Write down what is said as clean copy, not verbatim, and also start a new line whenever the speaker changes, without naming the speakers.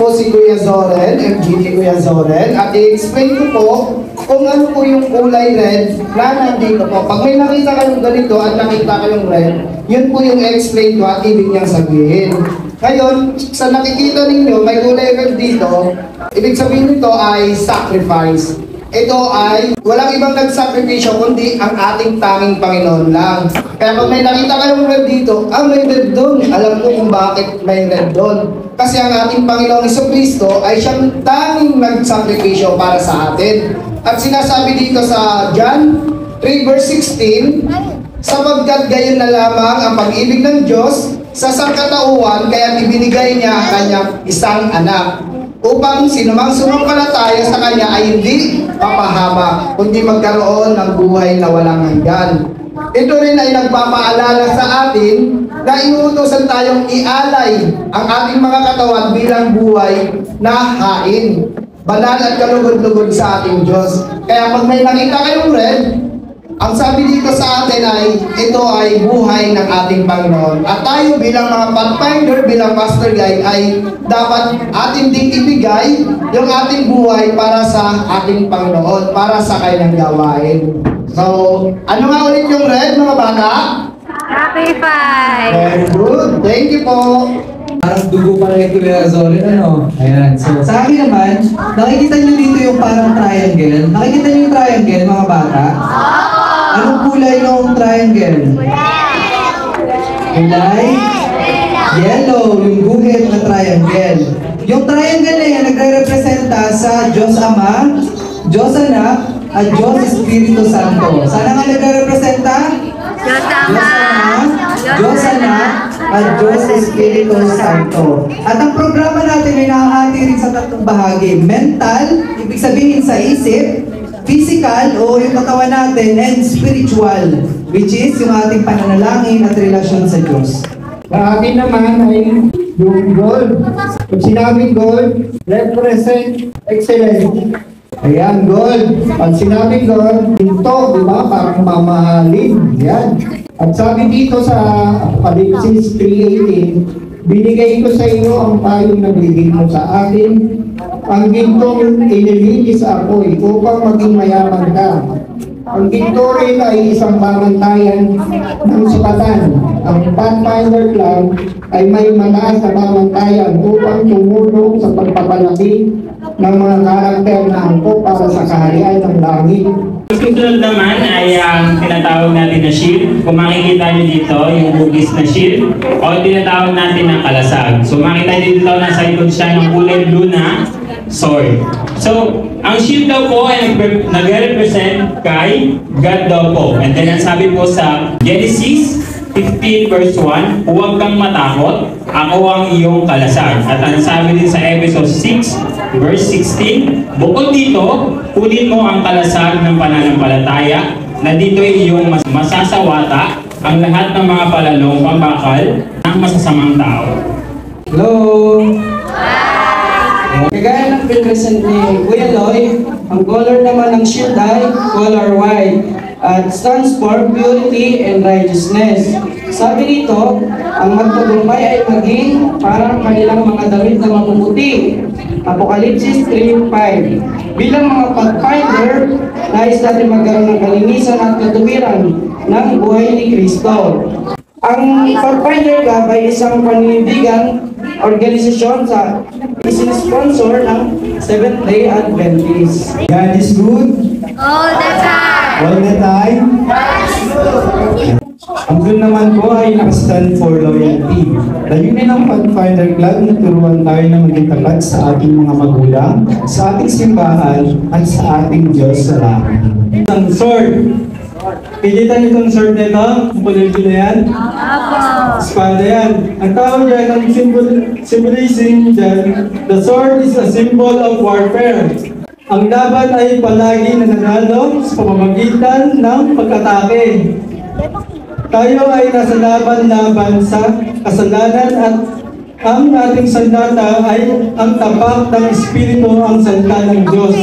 Po si Kuya Zoren, MGT Kuya Zoren, at i-explain ko po kung ano po yung kulay red na nandito po. Pag may nakita kayong ganito at nakita kayong red, yun po yung explain ko at ibig niyang sabihin. Ngayon, sa nakikita ninyo, may kulay red dito, ibig sabihin nito ay sacrifice. Ito ay walang ibang nagsakripisyo kundi ang ating tanging Panginoon lang. Kaya kung may nakita kayong red dito, may red doon. Alam ko kung bakit may red doon. Kasi ang ating Panginoong Jesucristo ay siyang tanging nagsakripisyo para sa atin. At sinasabi dito sa John 3 verse 16, sapagkat gayon na lamang ang pag-ibig ng Diyos sa sangkatauhan, kaya ibinigay niya ang kanyang isang anak, upang sinumang sumampalataya sa kanya ay hindi papahama, kundi magkaroon ng buhay na walang hanggan. Ito rin ay nagpapaalala sa atin na inuutosan tayong ialay ang ating mga katawan bilang buhay na hain, banal at kalugod-lugod sa ating Diyos. Kaya pag may nakita kayong red, ang sabi dito sa atin ay ito ay buhay ng ating Panginoon. At tayo bilang mga pathfinder, bilang pastor guide ay dapat atin ding ibigay yung ating buhay para sa ating Panginoon, para sa kanyang gawain. So, ano nga ulit yung red mga bata?
Happy Five!
Very good. Thank you po.
Parang dugo pa rin Kuya Zoren, ano? Ayan. So, sa akin naman, nakikita nyo dito yung parang triangle. Nakikita nyo yung triangle, mga bata? Anong kulay ng triangle? Kulay? Yellow, yung guhit na triangle. Yung triangle na yan, nagre-representa sa Diyos Ama, Diyos Anak, at Diyos Espiritu Santo. Sana nga nagre-representa?
Diyos Ama,
Diyos Anak, at Diyos Espiritu Santo. At ang programa natin ay nakahati rin sa tatlong bahagi. Mental, ibig sabihin sa isip, physical o yung katawan natin, and spiritual, which is yung ating pananalangin at relasyon sa Diyos.
Sa akin naman ay yung gold. Pag sinabing gold, represent excellence. Ayan, gold. Pag sinabing gold, ito, di ba? Parang mamahalin. Ayan. At sabi dito sa Apocalypse 3:18, binigay ko sa iyo ang payong nagbigay mo sa akin. Ang gintong inilinis ako upang maging mayaman ka. Ang ginto rin ay isang pamantayan ng sukatan. Ang Pathfinder Club ay may mataas na pamantayan upang tumulong sa pagpapalaki ng mga karakter na angkop para sa kaharian ng langit.
Susunod naman ay ang tinatawag natin na shield. Kung makikita nyo dito, yung hugis na shield, o tinatawag natin na kalasag. So makita nyo dito, nasa likod siya ng kulay blue na sword. So, ang shield daw po ay nag-represent kay God daw po. And then ang sabi po sa Genesis 15 verse 1, huwag kang matakot, ako ang iyong kalasag. At ang sabi din sa Ephesians 6 verse 16, bukod dito, kunin mo ang kalasag ng pananampalataya, na dito ay iyong masasawata ang lahat ng mga palalong pambakal ng masasamang tao.
Hello! Kagaya ng pinresent ni Kuya Loy, ang color naman ng shield ay color white at stands for purity and righteousness. Sabi nito, ang magtagumpay ay maging parang kanilang mga damit na mapuputi. Apocalypse 3:5. Bilang mga pathfinder, nais natin magkaroon ng kalinisan at katuwiran ng buhay ni Kristo. Ang Pathfinder Club ay isang paninindigang organisasyon sa sponsor ng Seventh-day Adventist.
God is good.
all the time!
All the time. Ang good naman po ay nakastand for loyalty. Layunin ng Pathfinder Club na turuan tayo na maging tapat sa ating mga magulang, sa ating simbahan, at sa ating Diyos sa langit.
Ang sword. Pigitan itong sword nito, kukunin ko na yan. Espada yan. Ang tawag dyan, ang symbolizing dyan, the sword is a symbol of warfare. Ang laban ay palagi nananalo sa pamamagitan ng pag-atake. Tayo ay nasa laban-laban sa kasalanan at ang ating sandata ay ang tapak ng Espiritu, ang salita ng Diyos.